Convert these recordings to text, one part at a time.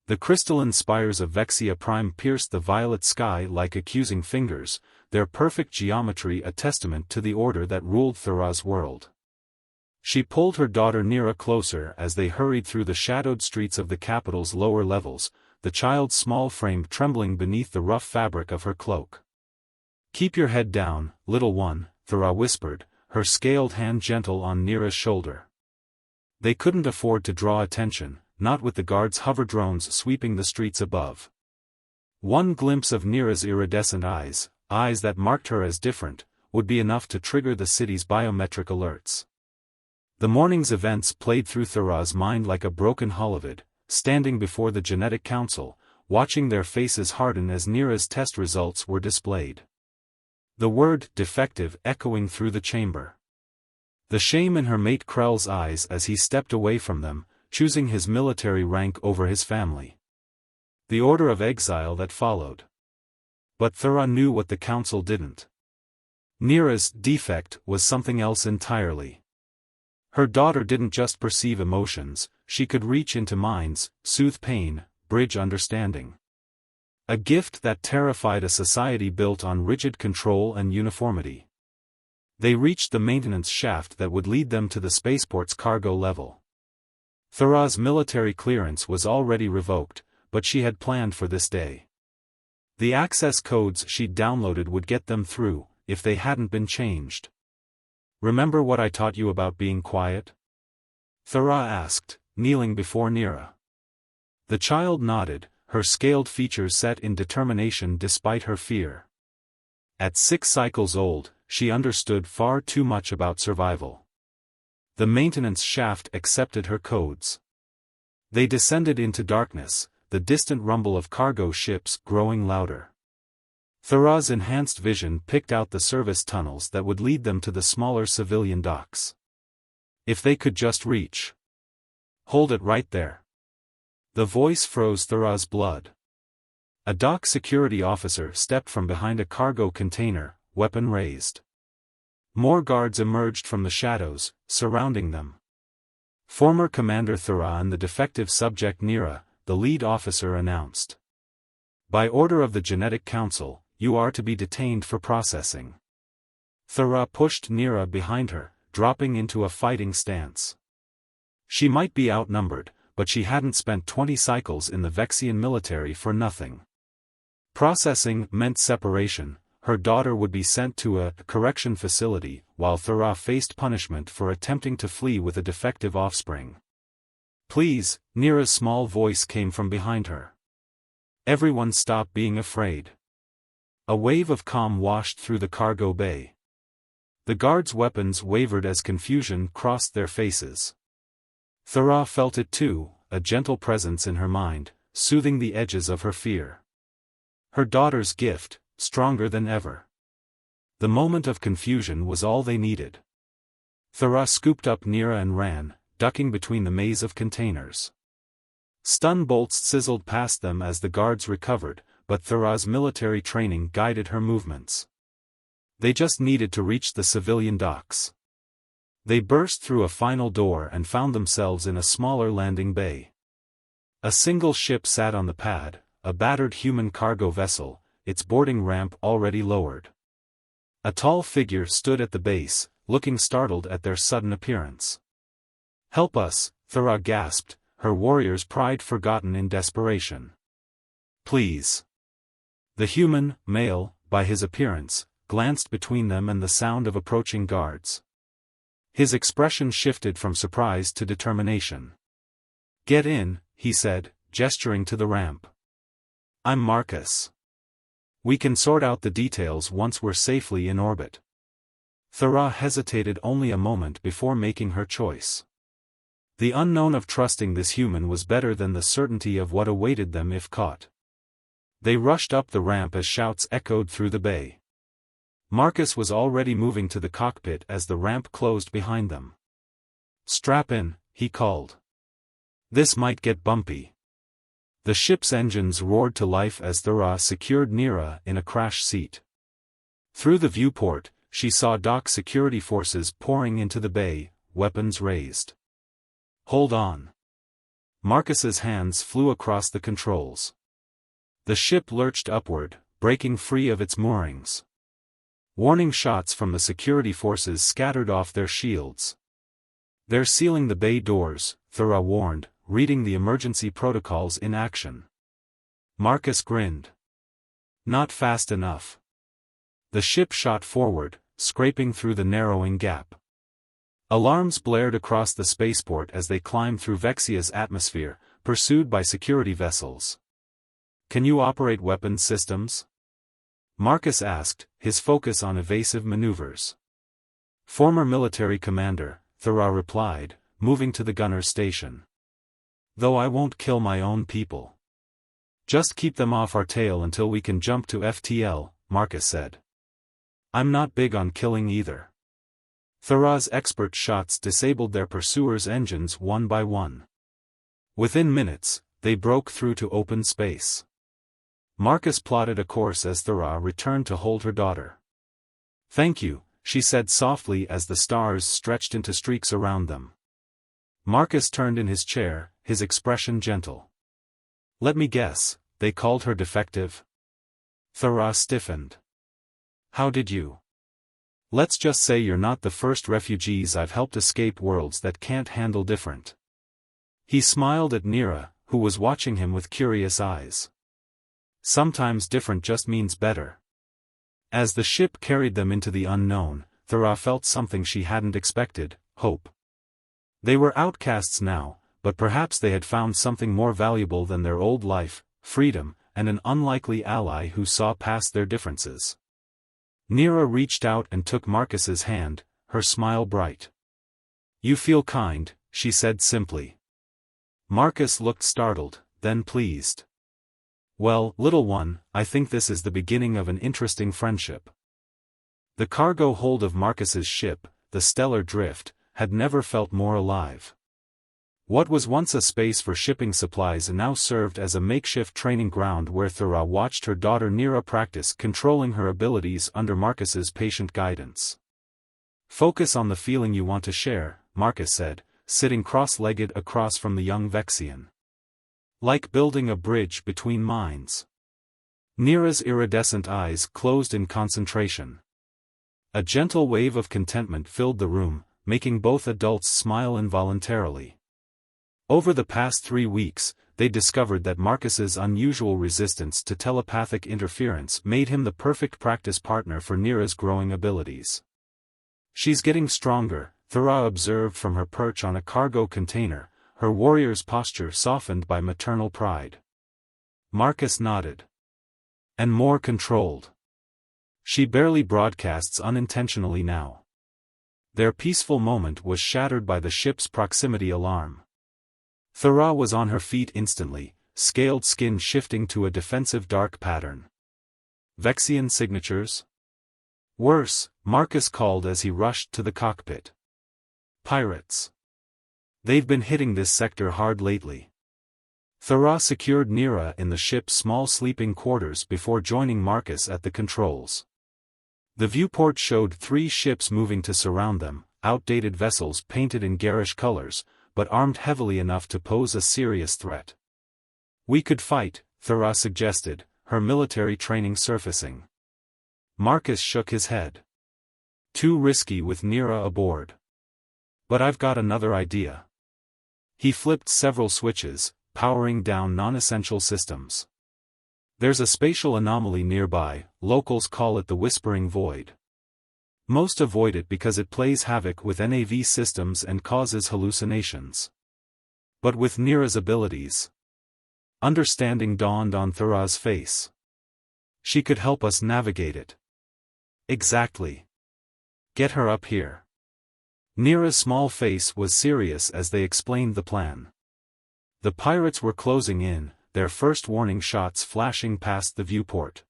The crystalline spires of Vexia Prime pierced the violet sky like accusing fingers, their perfect geometry a testament to the order that ruled Thera's world. She pulled her daughter Nera closer as they hurried through the shadowed streets of the capital's lower levels, the child's small frame trembling beneath the rough fabric of her cloak. "Keep your head down, little one," Thera whispered, her scaled hand gentle on Nera's shoulder. They couldn't afford to draw attention, not with the guards' hover drones sweeping the streets above. One glimpse of Nera's iridescent eyes that marked her as different, would be enough to trigger the city's biometric alerts. The morning's events played through Thera's mind like a broken holovid, standing before the Genetic Council, watching their faces harden as Nera's test results were displayed. The word defective echoing through the chamber. The shame in her mate Krell's eyes as he stepped away from them, choosing his military rank over his family. The order of exile that followed. But Thera knew what the council didn't. Nera's defect was something else entirely. Her daughter didn't just perceive emotions, she could reach into minds, soothe pain, bridge understanding. A gift that terrified a society built on rigid control and uniformity. They reached the maintenance shaft that would lead them to the spaceport's cargo level. Thera's military clearance was already revoked, but she had planned for this day. The access codes she'd downloaded would get them through, if they hadn't been changed. "Remember what I taught you about being quiet?" Thera asked, kneeling before Nera. The child nodded, her scaled features set in determination despite her fear. At 6 cycles old, she understood far too much about survival. The maintenance shaft accepted her codes. They descended into darkness, the distant rumble of cargo ships growing louder. Thera's enhanced vision picked out the service tunnels that would lead them to the smaller civilian docks. If they could just reach. "Hold it right there." The voice froze Thera's blood. A dock security officer stepped from behind a cargo container, weapon raised. More guards emerged from the shadows, surrounding them. "Former Commander Thera and the defective subject Nera," the lead officer announced. "By order of the Genetic Council, you are to be detained for processing." Thera pushed Nera behind her, dropping into a fighting stance. She might be outnumbered, but she hadn't spent 20 cycles in the Vexian military for nothing. Processing meant separation. Her daughter would be sent to a correction facility, while Thera faced punishment for attempting to flee with a defective offspring. "Please," Nera's small voice came from behind her. Everyone stop being afraid. A wave of calm washed through the cargo bay. The guards' weapons wavered as confusion crossed their faces. Thera felt it too, a gentle presence in her mind, soothing the edges of her fear. Her daughter's gift, stronger than ever. The moment of confusion was all they needed. Thera scooped up Nera and ran, ducking between the maze of containers. Stun bolts sizzled past them as the guards recovered, but Thera's military training guided her movements. They just needed to reach the civilian docks. They burst through a final door and found themselves in a smaller landing bay. A single ship sat on the pad, a battered human cargo vessel, its boarding ramp already lowered. A tall figure stood at the base, looking startled at their sudden appearance. "Help us," Thera gasped, her warrior's pride forgotten in desperation. "Please." The human, male, by his appearance, glanced between them and the sound of approaching guards. His expression shifted from surprise to determination. "Get in," he said, gesturing to the ramp. "I'm Marcus. We can sort out the details once we're safely in orbit." Thera hesitated only a moment before making her choice. The unknown of trusting this human was better than the certainty of what awaited them if caught. They rushed up the ramp as shouts echoed through the bay. Marcus was already moving to the cockpit as the ramp closed behind them. "Strap in," he called. "This might get bumpy." The ship's engines roared to life as Thera secured Nera in a crash seat. Through the viewport, she saw dock security forces pouring into the bay, weapons raised. "Hold on." Marcus's hands flew across the controls. The ship lurched upward, breaking free of its moorings. Warning shots from the security forces scattered off their shields. "They're sealing the bay doors," Thera warned, reading the emergency protocols in action. Marcus grinned. "Not fast enough." The ship shot forward, scraping through the narrowing gap. Alarms blared across the spaceport as they climbed through Vexia's atmosphere, pursued by security vessels. "Can you operate weapons systems?" Marcus asked, his focus on evasive maneuvers. "Former military commander," Thera replied, moving to the gunner's station. "Though I won't kill my own people. Just keep them off our tail until we can jump to FTL," Marcus said. "I'm not big on killing either." Thera's expert shots disabled their pursuers' engines one by one. Within minutes, they broke through to open space. Marcus plotted a course as Thera returned to hold her daughter. "Thank you," she said softly as the stars stretched into streaks around them. Marcus turned in his chair, his expression gentle. "Let me guess, they called her defective?" Thera stiffened. "How did you? Let's just say you're not the first refugees I've helped escape worlds that can't handle different." He smiled at Nera, who was watching him with curious eyes. "Sometimes different just means better." As the ship carried them into the unknown, Thera felt something she hadn't expected: hope. They were outcasts now, but perhaps they had found something more valuable than their old life, freedom, and an unlikely ally who saw past their differences. Nera reached out and took Marcus's hand, her smile bright. "You feel kind," she said simply. Marcus looked startled, then pleased. "Well, little one, I think this is the beginning of an interesting friendship." The cargo hold of Marcus's ship, the Stellar Drift, had never felt more alive. What was once a space for shipping supplies now served as a makeshift training ground where Thera watched her daughter Nera practice controlling her abilities under Marcus's patient guidance. "Focus on the feeling you want to share," Marcus said, sitting cross-legged across from the young Vexian. "Like building a bridge between minds." Nera's iridescent eyes closed in concentration. A gentle wave of contentment filled the room, making both adults smile involuntarily. Over the past 3 weeks, they discovered that Marcus's unusual resistance to telepathic interference made him the perfect practice partner for Nera's growing abilities. "She's getting stronger," Thera observed from her perch on a cargo container, her warrior's posture softened by maternal pride. Marcus nodded. "And more controlled. She barely broadcasts unintentionally now." Their peaceful moment was shattered by the ship's proximity alarm. Thera was on her feet instantly, scaled skin shifting to a defensive dark pattern. "Vexian signatures?" "Worse," Marcus called as he rushed to the cockpit. "Pirates. They've been hitting this sector hard lately." Thera secured Nera in the ship's small sleeping quarters before joining Marcus at the controls. The viewport showed 3 ships moving to surround them, outdated vessels painted in garish colors, but armed heavily enough to pose a serious threat. "We could fight," Thera suggested, her military training surfacing. Marcus shook his head. "Too risky with Nera aboard. But I've got another idea." He flipped several switches, powering down non-essential systems. "There's a spatial anomaly nearby, locals call it the Whispering Void. Most avoid it because it plays havoc with NAV systems and causes hallucinations. But with Nera's abilities..." Understanding dawned on Thera's face. "She could help us navigate it." "Exactly. Get her up here." Nera's small face was serious as they explained the plan. The pirates were closing in, their first warning shots flashing past the viewport.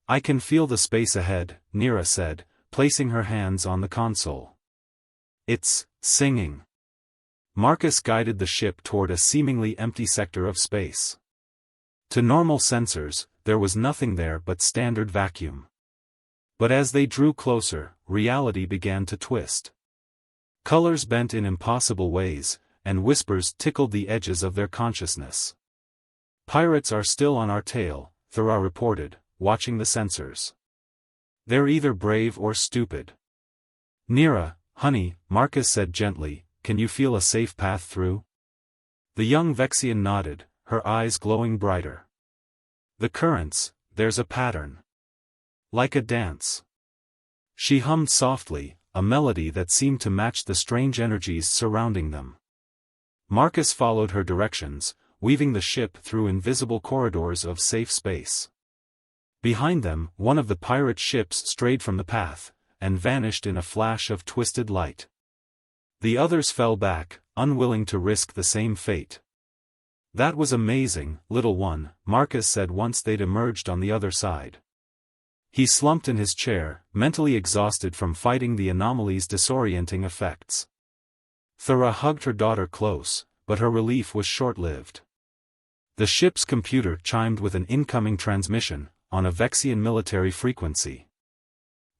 "I can feel the space ahead," Nera said, placing her hands on the console. "It's singing." Marcus guided the ship toward a seemingly empty sector of space. To normal sensors, there was nothing there but standard vacuum. But as they drew closer, reality began to twist. Colors bent in impossible ways, and whispers tickled the edges of their consciousness. "Pirates are still on our tail," Thera reported, watching the sensors. "They're either brave or stupid." "Nera, honey," Marcus said gently, "can you feel a safe path through?" The young Vexian nodded, her eyes glowing brighter. "The currents, there's a pattern. Like a dance." She hummed softly, a melody that seemed to match the strange energies surrounding them. Marcus followed her directions, weaving the ship through invisible corridors of safe space. Behind them, one of the pirate ships strayed from the path, and vanished in a flash of twisted light. The others fell back, unwilling to risk the same fate. "That was amazing, little one," Marcus said once they'd emerged on the other side. He slumped in his chair, mentally exhausted from fighting the anomaly's disorienting effects. Thera hugged her daughter close, but her relief was short-lived. The ship's computer chimed with an incoming transmission, on a Vexian military frequency.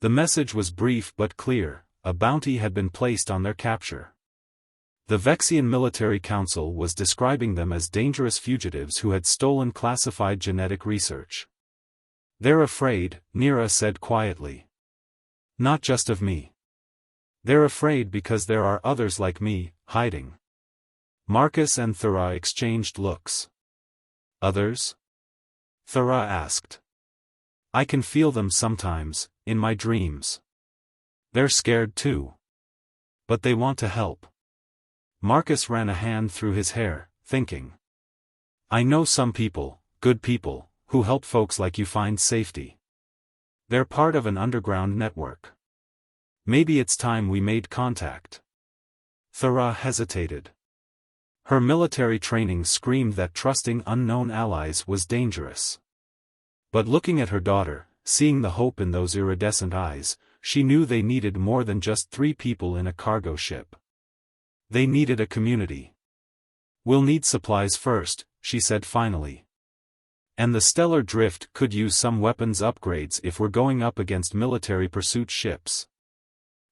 The message was brief but clear: a bounty had been placed on their capture. The Vexian Military Council was describing them as dangerous fugitives who had stolen classified genetic research. "They're afraid," Nera said quietly. "Not just of me. They're afraid because there are others like me, hiding." Marcus and Thera exchanged looks. "Others?" Thera asked. "I can feel them sometimes, in my dreams. They're scared too. But they want to help." Marcus ran a hand through his hair, thinking. "I know some people, good people, who help folks like you find safety. They're part of an underground network. Maybe it's time we made contact." Thera hesitated. Her military training screamed that trusting unknown allies was dangerous. But looking at her daughter, seeing the hope in those iridescent eyes, she knew they needed more than just 3 people in a cargo ship. They needed a community. "We'll need supplies first," she said finally. "And the stellar drift could use some weapons upgrades if we're going up against military pursuit ships."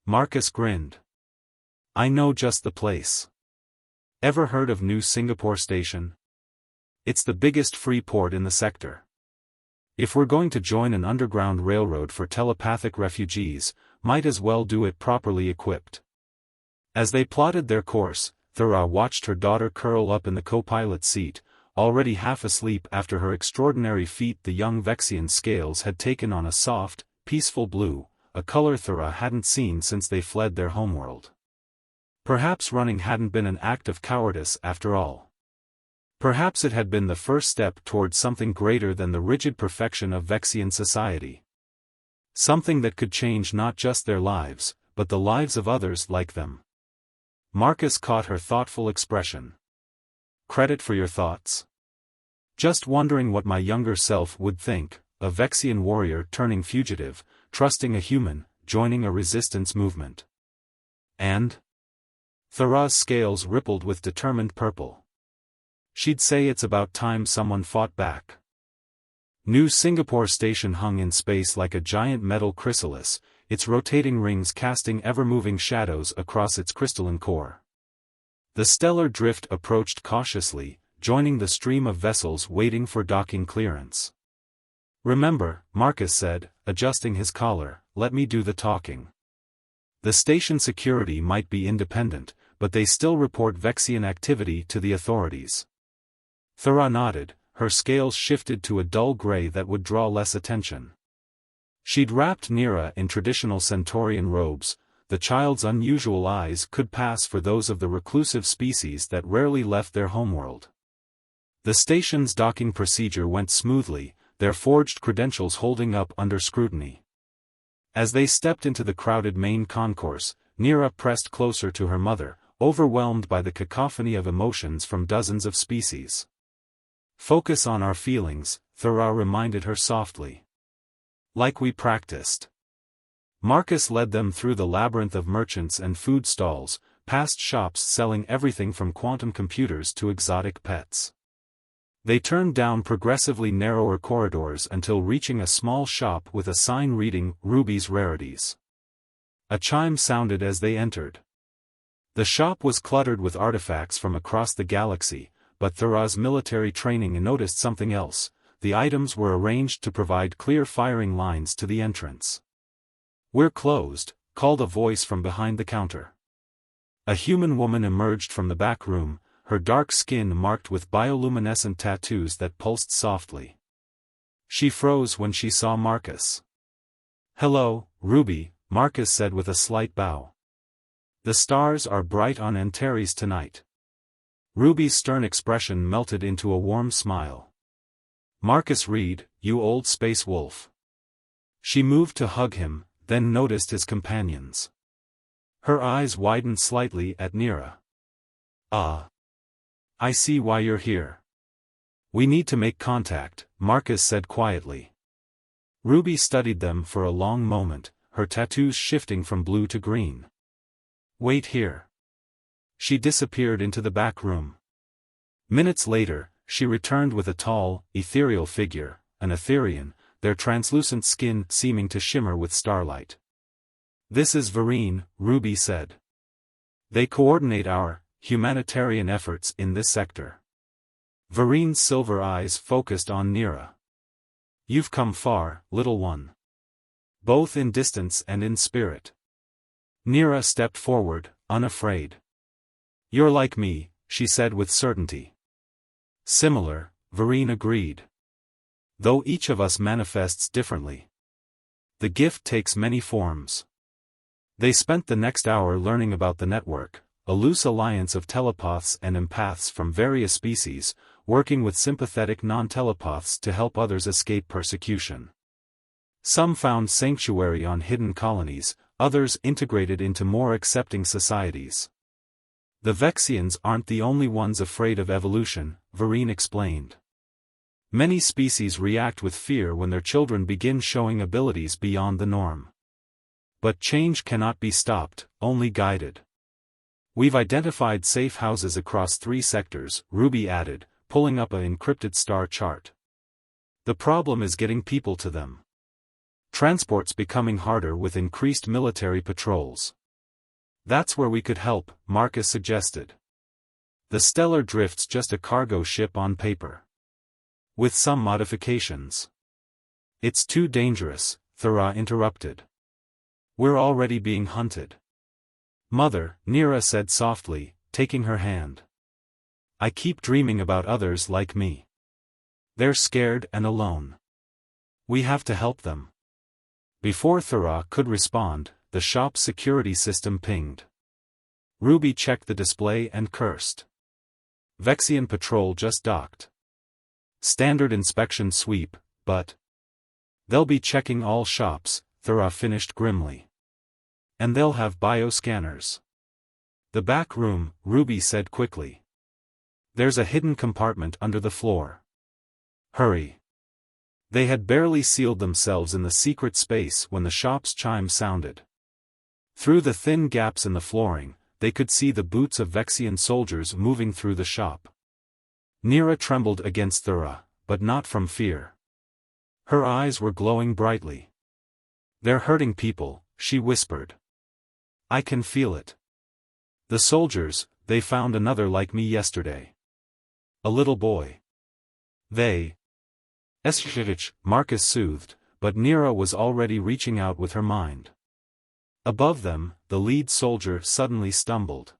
Marcus grinned. "I know just the place. Ever heard of New Singapore Station? It's the biggest free port in the sector. If we're going to join an underground railroad for telepathic refugees, might as well do it properly equipped." As they plotted their course, Thera watched her daughter curl up in the co-pilot seat, already half asleep after her extraordinary feat. The young Vexian scales had taken on a soft, peaceful blue, a color Thera hadn't seen since they fled their homeworld. Perhaps running hadn't been an act of cowardice after all. Perhaps it had been the first step towards something greater than the rigid perfection of Vexian society. Something that could change not just their lives, but the lives of others like them. Marcus caught her thoughtful expression. "Credit for your thoughts. Just wondering what my younger self would think, a Vexian warrior turning fugitive, trusting a human, joining a resistance movement." "And?" Thera's scales rippled with determined purple. "She'd say it's about time someone fought back." New Singapore Station hung in space like a giant metal chrysalis, its rotating rings casting ever-moving shadows across its crystalline core. The stellar drift approached cautiously, joining the stream of vessels waiting for docking clearance. "Remember," Marcus said, adjusting his collar, "let me do the talking. The station security might be independent, but they still report Vexian activity to the authorities." Thera nodded, her scales shifted to a dull gray that would draw less attention. She'd wrapped Nera in traditional Centaurian robes. The child's unusual eyes could pass for those of the reclusive species that rarely left their homeworld. The station's docking procedure went smoothly, their forged credentials holding up under scrutiny. As they stepped into the crowded main concourse, Nera pressed closer to her mother, overwhelmed by the cacophony of emotions from dozens of species. "Focus on our feelings," Thera reminded her softly. "Like we practiced." Marcus led them through the labyrinth of merchants and food stalls, past shops selling everything from quantum computers to exotic pets. They turned down progressively narrower corridors until reaching a small shop with a sign reading, "Ruby's Rarities." A chime sounded as they entered. The shop was cluttered with artifacts from across the galaxy, but Thera's military training noticed something else. The items were arranged to provide clear firing lines to the entrance. "We're closed," called a voice from behind the counter. A human woman emerged from the back room, her dark skin marked with bioluminescent tattoos that pulsed softly. She froze when she saw Marcus. "Hello, Ruby," Marcus said with a slight bow. "The stars are bright on Antares tonight." Ruby's stern expression melted into a warm smile. "Marcus Reed, you old space wolf." She moved to hug him, then noticed his companions. Her eyes widened slightly at Nera. "Ah. I see why you're here." "We need to make contact," Marcus said quietly. Ruby studied them for a long moment, her tattoos shifting from blue to green. "Wait here." She disappeared into the back room. Minutes later, she returned with a tall, ethereal figure, an Etherian, their translucent skin seeming to shimmer with starlight. "This is Vereen," Ruby said. "They coordinate our humanitarian efforts in this sector." Vereen's silver eyes focused on Nera. "You've come far, little one. Both in distance and in spirit." Nera stepped forward, unafraid. "You're like me," she said with certainty. "Similar," Vereen agreed. "Though each of us manifests differently. The gift takes many forms." They spent the next hour learning about the network, a loose alliance of telepaths and empaths from various species, working with sympathetic non-telepaths to help others escape persecution. Some found sanctuary on hidden colonies, others integrated into more accepting societies. "The Vexians aren't the only ones afraid of evolution," Vereen explained. "Many species react with fear when their children begin showing abilities beyond the norm. But change cannot be stopped, only guided. We've identified safe houses across 3 sectors," Ruby added, pulling up an encrypted star chart. "The problem is getting people to them. Transport's becoming harder with increased military patrols." "That's where we could help," Marcus suggested. "The Stellar Drift's just a cargo ship on paper. With some modifications." "It's too dangerous," Thera interrupted. "We're already being hunted." "Mother," Nera said softly, taking her hand. "I keep dreaming about others like me. They're scared and alone. We have to help them." Before Thera could respond, the shop's security system pinged. Ruby checked the display and cursed. "Vexian patrol just docked. Standard inspection sweep, but they'll be checking all shops," Thera finished grimly. "And they'll have bioscanners." "The back room," Ruby said quickly. "There's a hidden compartment under the floor. Hurry." They had barely sealed themselves in the secret space when the shop's chime sounded. Through the thin gaps in the flooring, they could see the boots of Vexian soldiers moving through the shop. Nera trembled against Thera, but not from fear. Her eyes were glowing brightly. "They're hurting people," she whispered. "I can feel it. The soldiers, they found another like me yesterday. A little boy. They..." Marcus soothed, but Nera was already reaching out with her mind. Above them, the lead soldier suddenly stumbled.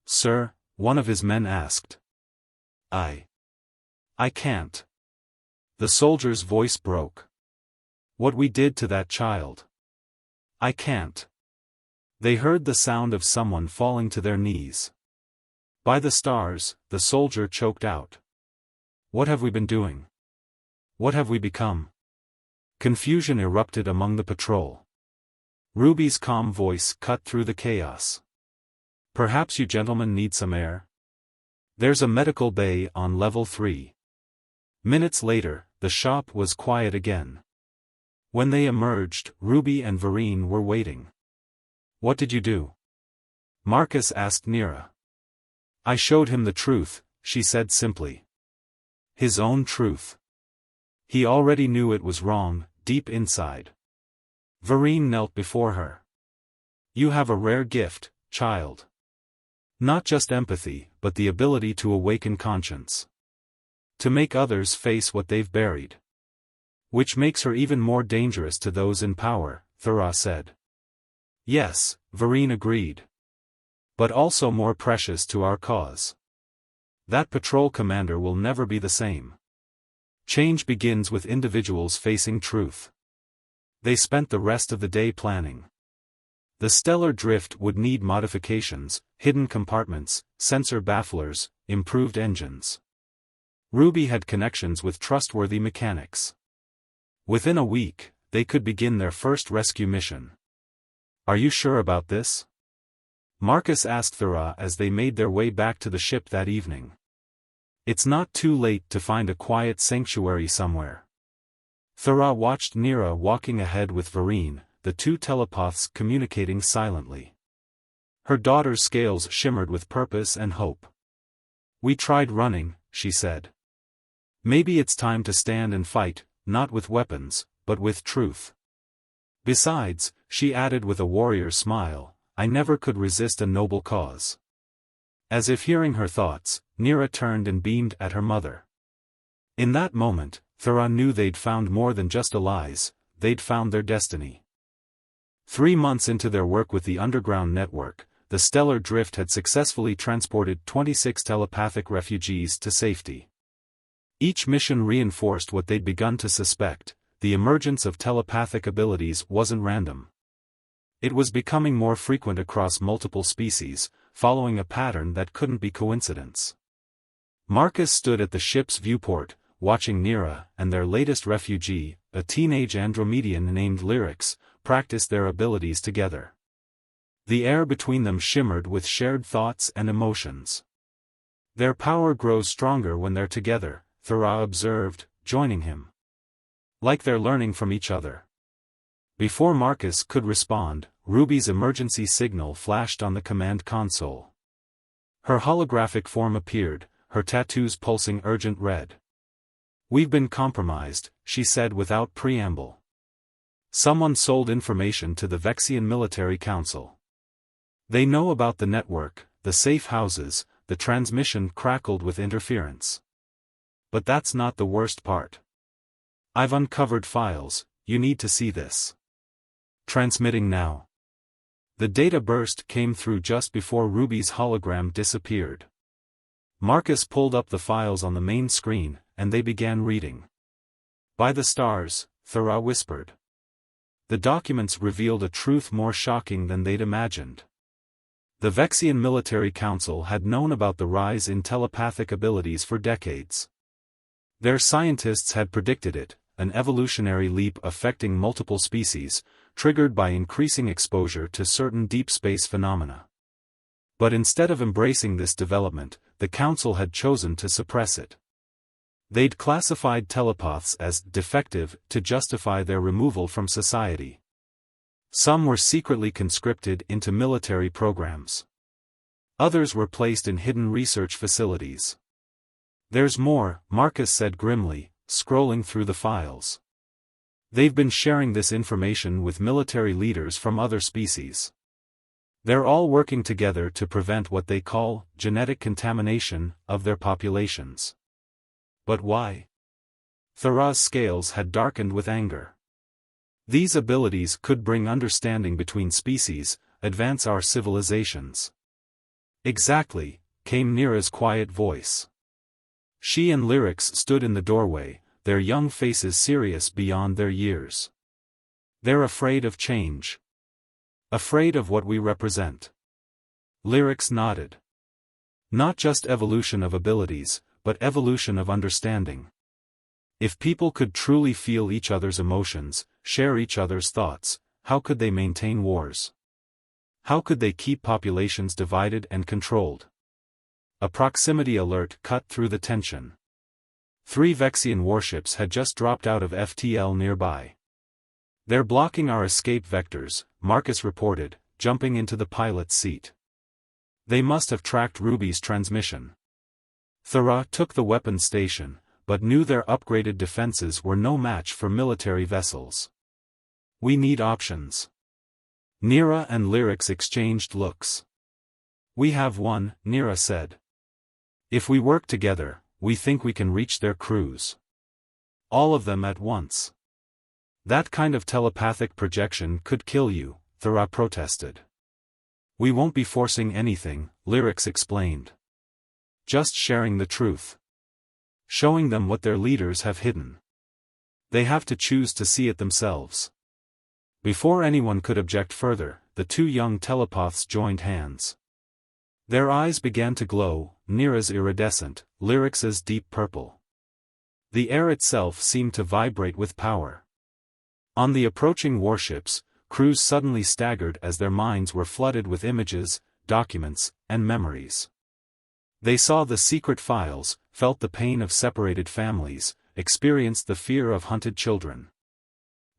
"Sir," one of his men asked. I can't." The soldier's voice broke. "What we did to that child. I can't." They heard the sound of someone falling to their knees. "By the stars," the soldier choked out. "What have we been doing? What have we become?" Confusion erupted among the patrol. Ruby's calm voice cut through the chaos. "Perhaps you gentlemen need some air? There's a medical bay on level 3. Minutes later, the shop was quiet again. When they emerged, Ruby and Vereen were waiting. "What did you do?" Marcus asked Nera. "I showed him the truth," she said simply. His own truth. He already knew it was wrong, deep inside. Vereen knelt before her. "You have a rare gift, child. Not just empathy, but the ability to awaken conscience. To make others face what they've buried. Which makes her even more dangerous to those in power, Thera said. Yes, Vareen agreed. But also more precious to our cause. That patrol commander will never be the same. Change begins with individuals facing truth. They spent the rest of the day planning. The stellar drift would need modifications, hidden compartments, sensor bafflers, improved engines. Ruby had connections with trustworthy mechanics. Within a week, they could begin their first rescue mission. Are you sure about this? Marcus asked Thera as they made their way back to the ship that evening. It's not too late to find a quiet sanctuary somewhere. Thera watched Nera walking ahead with Vareen, the two telepaths communicating silently. Her daughter's scales shimmered with purpose and hope. We tried running, she said. Maybe it's time to stand and fight, not with weapons, but with truth. Besides, she added with a warrior's smile, I never could resist a noble cause. As if hearing her thoughts, Nera turned and beamed at her mother. In that moment, Thera knew they'd found more than just allies, they'd found their destiny. 3 months into their work with the underground network, the stellar drift had successfully transported 26 telepathic refugees to safety. Each mission reinforced what they'd begun to suspect: the emergence of telepathic abilities wasn't random. It was becoming more frequent across multiple species, following a pattern that couldn't be coincidence. Marcus stood at the ship's viewport, watching Nera and their latest refugee, a teenage Andromedian named Lyrics, practice their abilities together. The air between them shimmered with shared thoughts and emotions. Their power grows stronger when they're together, Thera observed, joining him. Like they're learning from each other. Before Marcus could respond, Ruby's emergency signal flashed on the command console. Her holographic form appeared, her tattoos pulsing urgent red. We've been compromised, she said without preamble. Someone sold information to the Vexian Military Council. They know about the network, the safe houses, the transmission crackled with interference. But that's not the worst part. I've uncovered files, you need to see this. Transmitting now. The data burst came through just before Ruby's hologram disappeared. Marcus pulled up the files on the main screen, and they began reading. By the stars, Thera whispered. The documents revealed a truth more shocking than they'd imagined. The Vexian Military Council had known about the rise in telepathic abilities for decades. Their scientists had predicted it, an evolutionary leap affecting multiple species, triggered by increasing exposure to certain deep space phenomena. But instead of embracing this development, the Council had chosen to suppress it. They'd classified telepaths as defective to justify their removal from society. Some were secretly conscripted into military programs. Others were placed in hidden research facilities. There's more, Marcus said grimly, scrolling through the files. They've been sharing this information with military leaders from other species. They're all working together to prevent what they call genetic contamination of their populations. But why? Thera's scales had darkened with anger. These abilities could bring understanding between species, advance our civilizations. Exactly, came Nera's quiet voice. She and Lyrics stood in the doorway, their young faces serious beyond their years. They're afraid of change. Afraid of what we represent. Lyrics nodded. Not just evolution of abilities, but evolution of understanding. If people could truly feel each other's emotions, share each other's thoughts, how could they maintain wars? How could they keep populations divided and controlled? A proximity alert cut through the tension. 3 Vexian warships had just dropped out of FTL nearby. They're blocking our escape vectors, Marcus reported, jumping into the pilot's seat. They must have tracked Ruby's transmission. Thera took the weapons station, but knew their upgraded defenses were no match for military vessels. We need options. Nera and Lyrics exchanged looks. We have one, Nera said. If we work together, we think we can reach their crews. All of them at once. That kind of telepathic projection could kill you, Thera protested. We won't be forcing anything, Lyrics explained. Just sharing the truth. Showing them what their leaders have hidden. They have to choose to see it themselves. Before anyone could object further, the two young telepaths joined hands. Their eyes began to glow, Nera's iridescent, Lyrics's deep purple. The air itself seemed to vibrate with power. On the approaching warships, crews suddenly staggered as their minds were flooded with images, documents, and memories. They saw the secret files, felt the pain of separated families, experienced the fear of hunted children.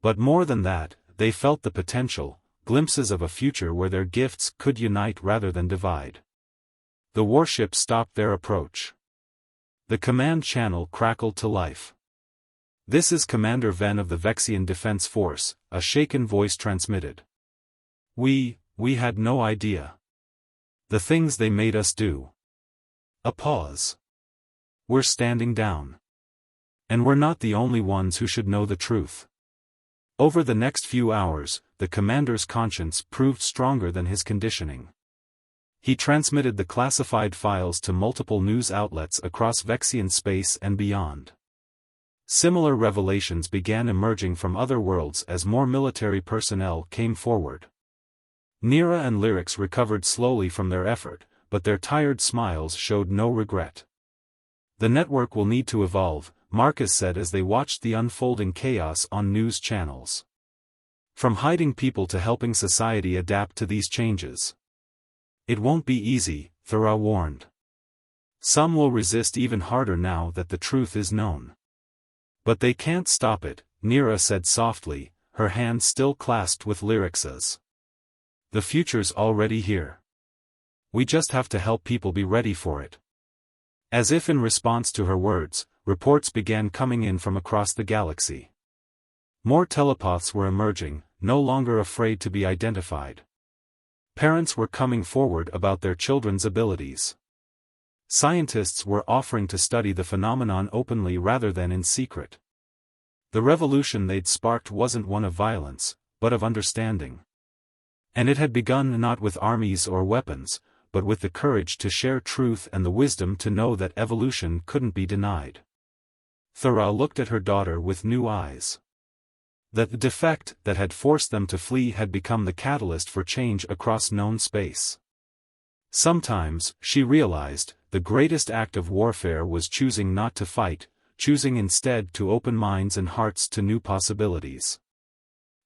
But more than that, they felt the potential, glimpses of a future where their gifts could unite rather than divide. The warships stopped their approach. The command channel crackled to life. "This is Commander Ven of the Vexian Defense Force," a shaken voice transmitted. We had no idea. The things they made us do." A pause. "We're standing down. And we're not the only ones who should know the truth." Over the next few hours, the commander's conscience proved stronger than his conditioning. He transmitted the classified files to multiple news outlets across Vexian space and beyond. Similar revelations began emerging from other worlds as more military personnel came forward. Nera and Lyrics recovered slowly from their effort, but their tired smiles showed no regret. "The network will need to evolve," Marcus said as they watched the unfolding chaos on news channels. "From hiding people to helping society adapt to these changes. It won't be easy," Thera warned. "Some will resist even harder now that the truth is known. But they can't stop it," Nera said softly, her hand still clasped with Lyrics's. "The future's already here. We just have to help people be ready for it." As if in response to her words, reports began coming in from across the galaxy. More telepaths were emerging, no longer afraid to be identified. Parents were coming forward about their children's abilities. Scientists were offering to study the phenomenon openly rather than in secret. The revolution they'd sparked wasn't one of violence, but of understanding. And it had begun not with armies or weapons, but with the courage to share truth and the wisdom to know that evolution couldn't be denied. Thera looked at her daughter with new eyes. That the defect that had forced them to flee had become the catalyst for change across known space. Sometimes, she realized, the greatest act of warfare was choosing not to fight, choosing instead to open minds and hearts to new possibilities.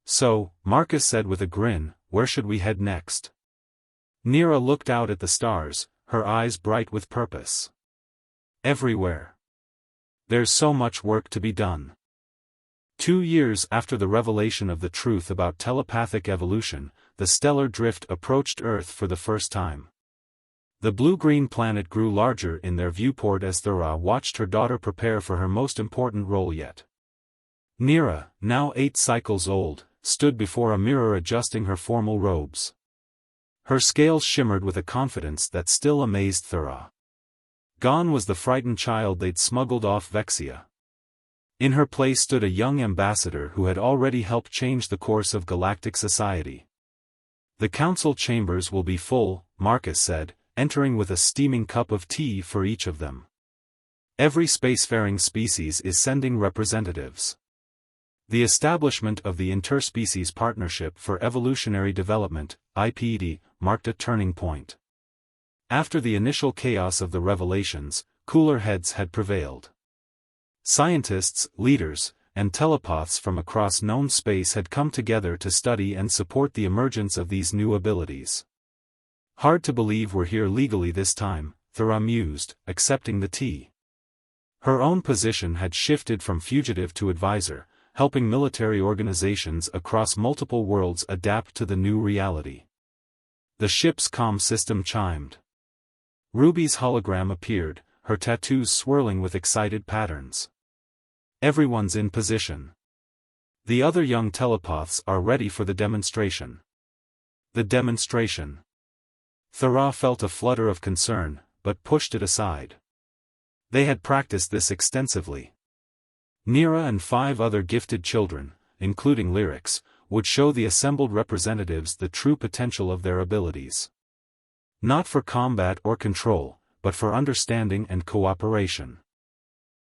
"So," Marcus said with a grin, "where should we head next?" Nera looked out at the stars, her eyes bright with purpose. "Everywhere. There's so much work to be done." 2 years after the revelation of the truth about telepathic evolution, the stellar drift approached Earth for the first time. The blue-green planet grew larger in their viewport as Thera watched her daughter prepare for her most important role yet. Nera, now 8 cycles old, stood before a mirror adjusting her formal robes. Her scales shimmered with a confidence that still amazed Thera. Gone was the frightened child they'd smuggled off Vexia. In her place stood a young ambassador who had already helped change the course of galactic society. "The council chambers will be full," Marcus said, entering with a steaming cup of tea for each of them. "Every spacefaring species is sending representatives." The establishment of the Interspecies Partnership for Evolutionary Development, IPED, marked a turning point. After the initial chaos of the revelations, cooler heads had prevailed. Scientists, leaders, and telepaths from across known space had come together to study and support the emergence of these new abilities. "Hard to believe we're here legally this time," Thera mused, accepting the tea. Her own position had shifted from fugitive to advisor, helping military organizations across multiple worlds adapt to the new reality. The ship's comm system chimed. Ruby's hologram appeared, her tattoos swirling with excited patterns. "Everyone's in position. The other young telepaths are ready for the demonstration." The demonstration. Thera felt a flutter of concern, but pushed it aside. They had practiced this extensively. Nera and 5 other gifted children, including Lyrics, would show the assembled representatives the true potential of their abilities. Not for combat or control, but for understanding and cooperation.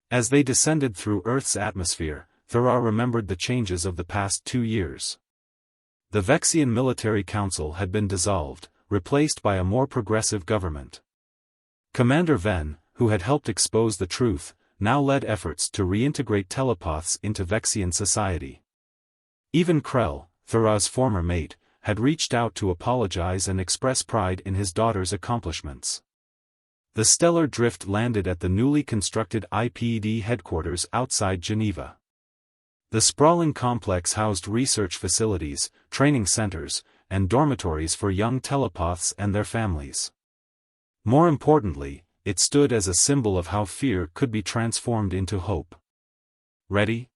As they descended through Earth's atmosphere, Thera remembered the changes of the past 2 years. The Vexian Military Council had been dissolved, replaced by a more progressive government. Commander Ven, who had helped expose the truth, now led efforts to reintegrate telepaths into Vexian society. Even Krell, Thera's former mate, had reached out to apologize and express pride in his daughter's accomplishments. The stellar drift landed at the newly constructed IPD headquarters outside Geneva. The sprawling complex housed research facilities, training centers, and dormitories for young telepaths and their families. More importantly, it stood as a symbol of how fear could be transformed into hope. "Ready?"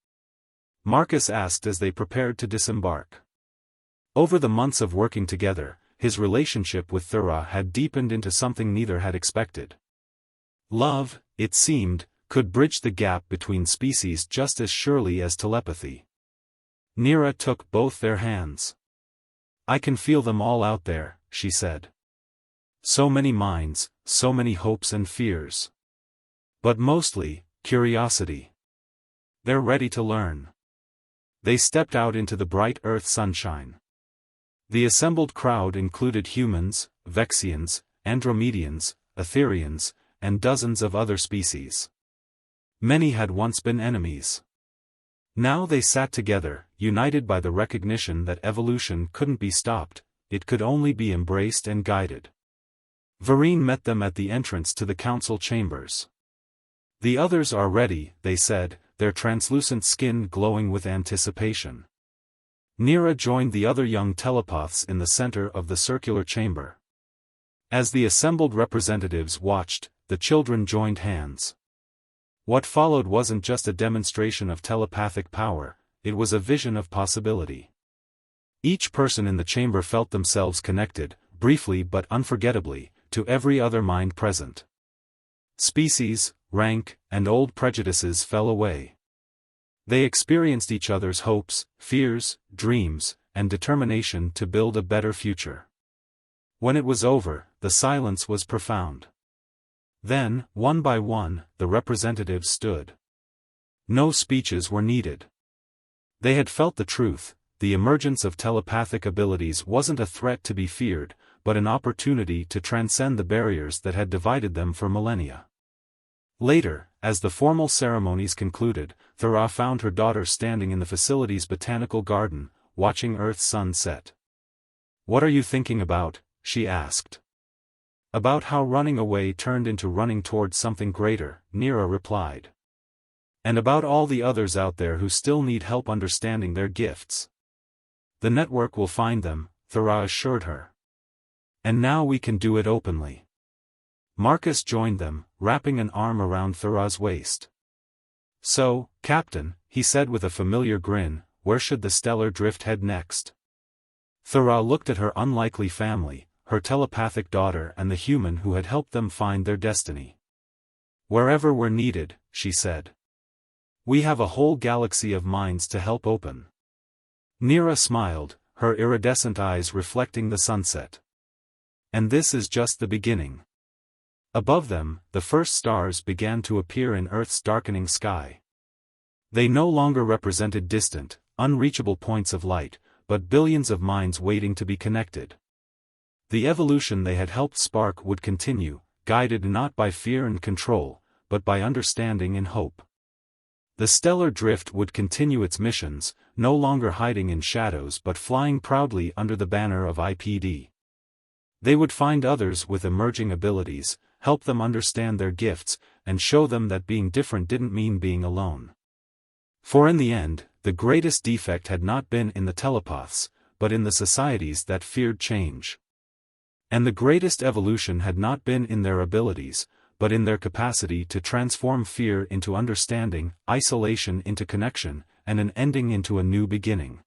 Marcus asked as they prepared to disembark. Over the months of working together, his relationship with Thera had deepened into something neither had expected. Love, it seemed, could bridge the gap between species just as surely as telepathy. Nera took both their hands. "I can feel them all out there," she said. "So many minds, so many hopes and fears. But mostly, curiosity. They're ready to learn." They stepped out into the bright Earth sunshine. The assembled crowd included humans, Vexians, Andromedians, Etherians, and dozens of other species. Many had once been enemies. Now they sat together, united by the recognition that evolution couldn't be stopped, it could only be embraced and guided. Vereen met them at the entrance to the council chambers. "The others are ready," they said, their translucent skin glowing with anticipation. Nera joined the other young telepaths in the center of the circular chamber. As the assembled representatives watched, the children joined hands. What followed wasn't just a demonstration of telepathic power, it was a vision of possibility. Each person in the chamber felt themselves connected, briefly but unforgettably, to every other mind present. Species, rank, and old prejudices fell away. They experienced each other's hopes, fears, dreams, and determination to build a better future. When it was over, the silence was profound. Then, one by one, the representatives stood. No speeches were needed. They had felt the truth. The emergence of telepathic abilities wasn't a threat to be feared, but an opportunity to transcend the barriers that had divided them for millennia. Later, as the formal ceremonies concluded, Thera found her daughter standing in the facility's botanical garden, watching Earth's sun set. "What are you thinking about?" she asked. "About how running away turned into running towards something greater," Nera replied. "And about all the others out there who still need help understanding their gifts. The network will find them," Thera assured her. "And now we can do it openly." Marcus joined them, wrapping an arm around Thera's waist. "So, Captain," he said with a familiar grin, "where should the stellar drift head next?" Thera looked at her unlikely family, her telepathic daughter and the human who had helped them find their destiny. "Wherever we're needed," she said. "We have a whole galaxy of minds to help open." Nera smiled, her iridescent eyes reflecting the sunset. "And this is just the beginning." Above them, the first stars began to appear in Earth's darkening sky. They no longer represented distant, unreachable points of light, but billions of minds waiting to be connected. The evolution they had helped spark would continue, guided not by fear and control, but by understanding and hope. The stellar drift would continue its missions, no longer hiding in shadows but flying proudly under the banner of IPD. They would find others with emerging abilities, help them understand their gifts, and show them that being different didn't mean being alone. For in the end, the greatest defect had not been in the telepaths, but in the societies that feared change. And the greatest evolution had not been in their abilities, but in their capacity to transform fear into understanding, isolation into connection, and an ending into a new beginning.